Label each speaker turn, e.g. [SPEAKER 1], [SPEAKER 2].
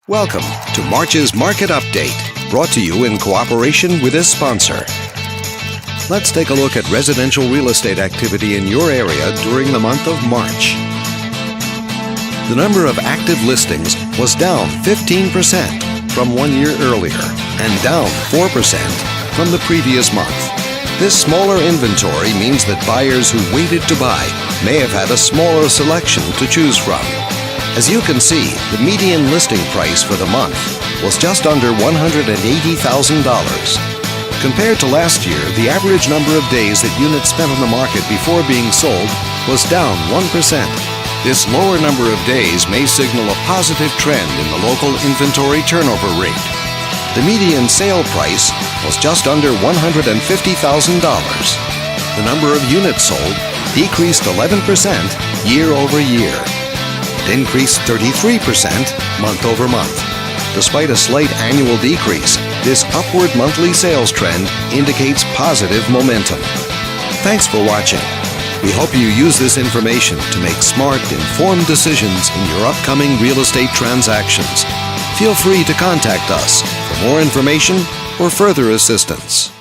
[SPEAKER 1] Welcome to March's Market Update, brought to you in cooperation with this sponsor. Let's take a look at residential real estate activity in your area during the month of March. The number of active listings was down 15% from 1 year earlier and down 4% from the previous month. This smaller inventory means that buyers who waited to buy may have had a smaller selection to choose from. As you can see, the median listing price for the month was just under $180,000. Compared to last year, the average number of days that units spent on the market before being sold was down 1%. This lower number of days may signal a positive trend in the local inventory turnover rate. The median sale price was just under $150,000. The number of units sold decreased 11% year over year. It increased 33% month over month. Despite a slight annual decrease, this upward monthly sales trend indicates positive momentum. Thanks for watching. We hope you use this information to make smart, informed decisions in your upcoming real estate transactions. Feel free to contact us for more information or further assistance.